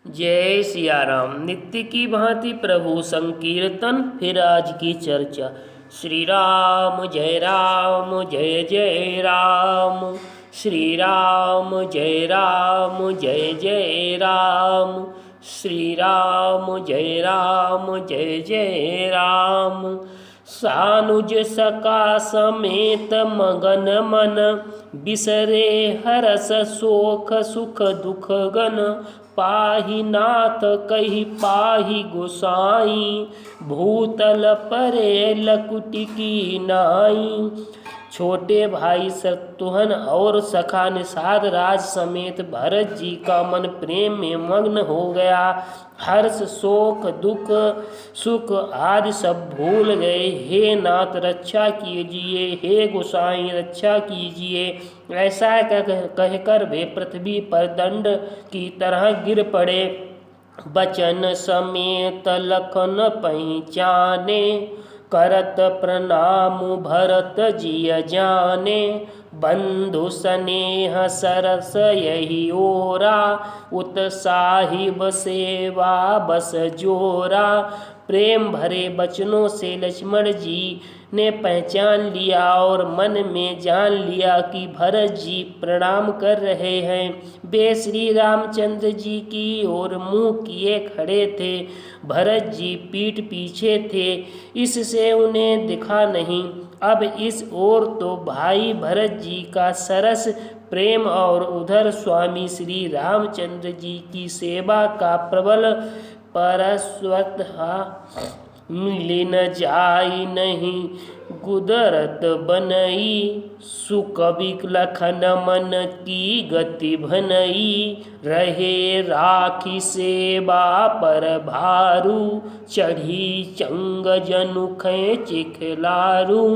जय सिया राम। नित्य की भांति प्रभु संकीर्तन, फिर आज की चर्चा। श्री राम जय राम, जय जय राम। श्री राम जय राम, जय जय राम। श्री राम जय राम, जय जय राम। सानुज सका समेत मगन मन, बिसरे हरस शोक सुख दुख गन। पाहि नाथ कहि पाहि गोसाई, भूतल परे लकुटि की नाई। छोटे भाई शत्रुघ्न और सखा निषाद राज समेत भरत जी का मन प्रेम में मग्न हो गया। हर्ष शोक दुख सुख आदि सब भूल गए। हे नाथ रक्षा कीजिए, हे गोसाई रक्षा कीजिए, ऐसा कहकर वे पृथ्वी पर दंड की तरह गिर पड़े। बचन समेत लखन पहचाने, करत प्रणाम भरत जिय जाने। बंधु स्नेह सरस यही ओरा, उत साहिब सेवा बस जोरा। प्रेम भरे बचनों से लक्ष्मण जी ने पहचान लिया और मन में जान लिया कि भरत जी प्रणाम कर रहे हैं। वे श्री रामचंद्र जी की ओर मुंह किए खड़े थे। भरत जी पीठ पीछे थे, इससे उन्हें दिखा नहीं। अब इस ओर तो भाई भरत जी का सरस प्रेम और उधर स्वामी श्री रामचंद्र जी की सेवा का प्रबल परस्वत मिले न जाई नहीं। गुदरत बनई सुकवि लखन मन की गति भनई। रहे राखी सेवा पर भारू, चढ़ी चंग जनु खेचे खिलारू।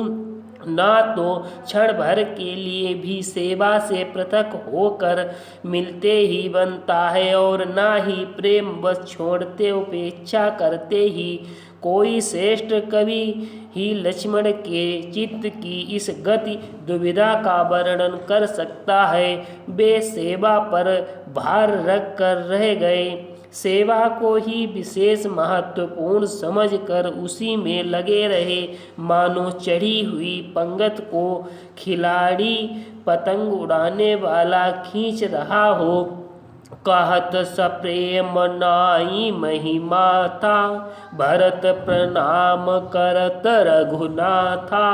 ना तो क्षण भर के लिए भी सेवा से पृथक होकर मिलते ही बनता है, और ना ही प्रेम बस छोड़ते उपेक्षा करते ही कोई श्रेष्ठ कवि ही लक्ष्मण के चित्त की इस गति दुविधा का वर्णन कर सकता है। वे सेवा पर भार रख कर रह गए। सेवा को ही विशेष महत्वपूर्ण समझकर उसी में लगे रहे, मानो चढ़ी हुई पंगत को खिलाड़ी पतंग उड़ाने वाला खींच रहा हो। कहत सप्रेम नाई महिमा था, भरत प्रणाम करत रघुनाथा।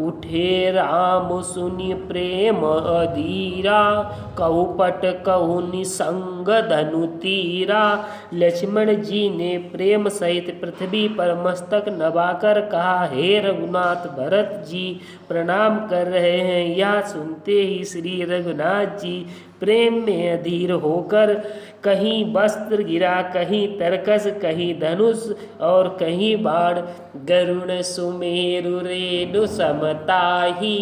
उठे राम सुनि प्रेम अधीरा, कहु पट कहु निसंग धनु तीरा। लक्ष्मण जी ने प्रेम सहित पृथ्वी पर मस्तक नवाकर कहा, हे रघुनाथ, भरत जी प्रणाम कर रहे हैं। यह सुनते ही श्री रघुनाथ जी प्रेम में अधीर होकर कहीं वस्त्र गिरा, कहीं तरकस, कहीं धनुष और कहीं बाण। गरुण सुमेरु रेणु समताही,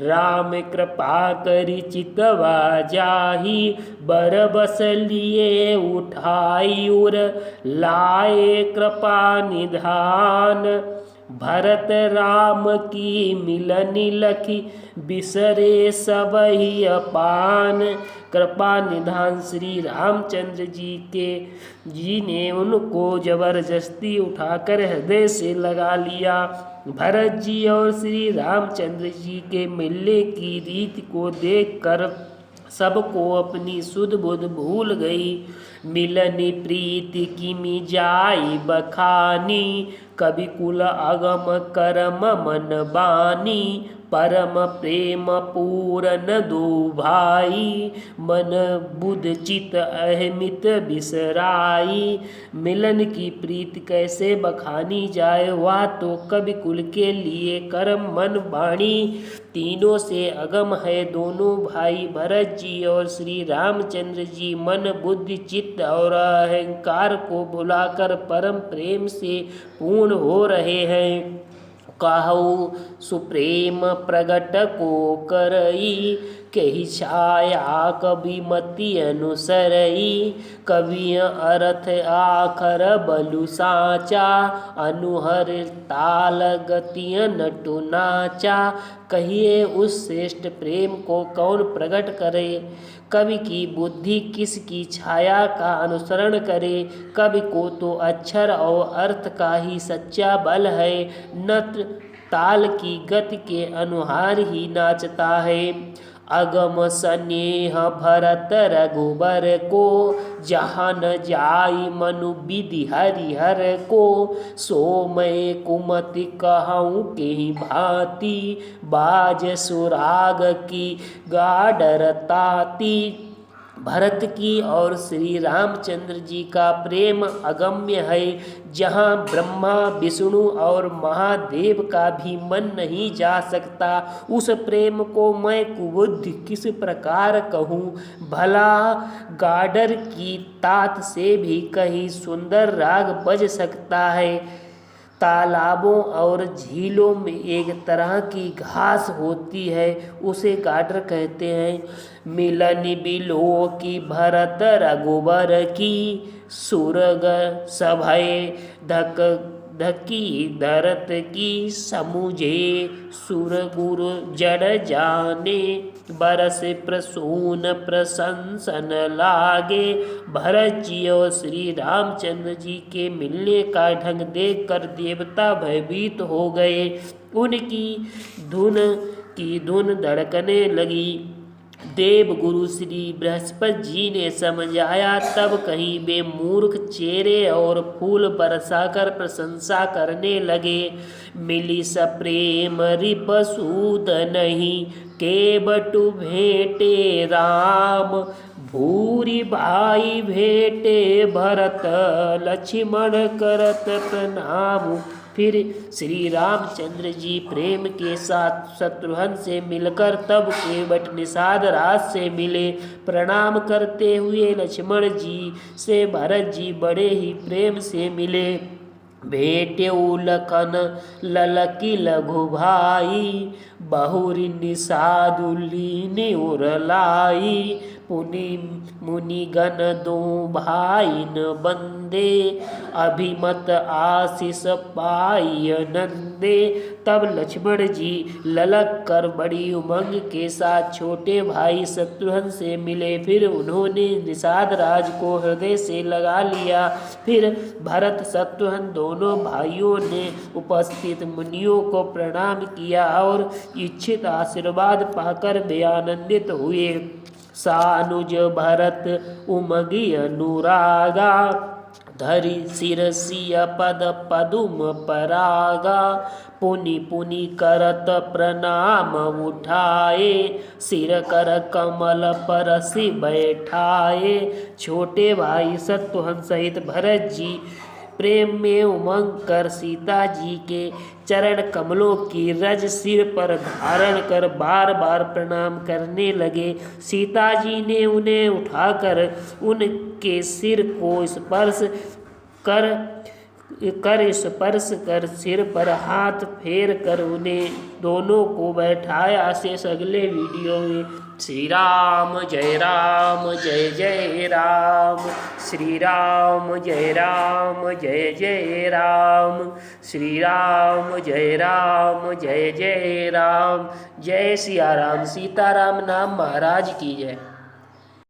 राम कृपा करि चितवा जाही। बर बस लिए उठाई उर, लाए कृपा निधान। भरत राम की मिलनि लखी, बिसरे सबहि अपान। कृपा निधान श्री रामचंद्र जी ने उनको जबरदस्ती उठाकर हृदय से लगा लिया। भरत जी और श्री रामचंद्र जी के मिलने की रीति को देखकर सबको अपनी सुध बुध भूल गई। मिलनी प्रीति किमि जाई बखानी, कवि कुल अगम करम मन बानी। परम प्रेम पूरन दो भाई, मन बुध चित अहमित बिसराई। मिलन की प्रीति कैसे बखानी जाए, वह तो कवि कुल के लिए कर्म मन वाणी तीनों से अगम है। दोनों भाई भरत जी और श्री रामचंद्र जी मन बुद्धि चित्त और अहंकार को भुलाकर परम प्रेम से पूर्ण हो रहे हैं। कहु सुप्रेम प्रगट को करई, कही छाया कवि मति अनुसरई। कवि अर्थ आखर बलु साचा, अनुहर ताल गतिय नटु नाचा। कहिए उस श्रेष्ठ प्रेम को कौन प्रकट करे, कवि की बुद्धि किसकी छाया का अनुसरण करे। कवि को तो अक्षर और अर्थ का ही सच्चा बल है, नृत्य ताल की गति के अनुहार ही नाचता है। अगम स्नेह भरत रघुबर को, जहाँ न जाई मनु विधि हरिहर को। सो मैं कुमति कहूँ के भांति, बाज सुराग की गाडर ताती। भरत की और श्री रामचंद्र जी का प्रेम अगम्य है, जहाँ ब्रह्मा विष्णु और महादेव का भी मन नहीं जा सकता। उस प्रेम को मैं कुबुद्धि किस प्रकार कहूँ। भला गाडर की तात से भी कहीं सुंदर राग बज सकता है। तालाबों और झीलों में एक तरह की घास होती है, उसे गाडर कहते हैं। मिलन बिलो की भरत रघुबर की, सुरग सभय धक धकी धरत की। समुझे सुर गुरु जड़ जाने, बरस प्रसून प्रशंसन लागे। भरत जी और श्री रामचंद्र जी के मिलने का ढंग देखकर देवता भयभीत हो गए। उनकी धुन धड़कने लगी। देव गुरु श्री बृहस्पति जी ने समझाया, तब कहीं वे मूर्ख चेहरे और फूल बरसाकर प्रशंसा करने लगे। मिली सप्रेम रिपसूद नहीं, के बटु भेंटे राम। भूरी भाई भेंटे भरत, लक्ष्मण करत प्रणाम। फिर श्री रामचंद्र जी प्रेम के साथ शत्रुघ्न से मिलकर तब केवट निषाद राज से मिले। प्रणाम करते हुए लक्ष्मण जी से भरत जी बड़े ही प्रेम से मिले। भेंटेउ लखन ललकी लघु भाई, बहुरी निषादुलीनि उरलाई। मुनिगण दो भाई न बंदे, अभिमत आशीष पाई नंदे। तब लक्ष्मण जी ललक कर बड़ी उमंग के साथ छोटे भाई शत्रुघ्न से मिले। फिर उन्होंने निषाद राज को हृदय से लगा लिया। फिर भरत शत्रुघ्न दोनों भाइयों ने उपस्थित मुनियों को प्रणाम किया और इच्छित आशीर्वाद पाकर वे आनंदित हुए। सानुज भरत उमगी अनुरागा, धरि शिरसिय पद पदुम परागा। पुनि पुनि करत प्रणाम उठाए, सिर कर कमल परसि बैठाए। छोटे भाई शत्रुघ्न सहित भरत जी प्रेम में उमंग कर सीता जी के चरण कमलों की रज सिर पर धारण कर बार बार प्रणाम करने लगे। सीता जी ने उन्हें उठाकर उनके सिर को स्पर्श कर सिर पर हाथ फेर कर उन्हें दोनों को बैठाया। शेष अगले वीडियो में। श्री राम जय जय राम। श्री राम जय जय राम। श्री राम जय जय राम। जय सिया राम। सीताराम नाम महाराज की जय।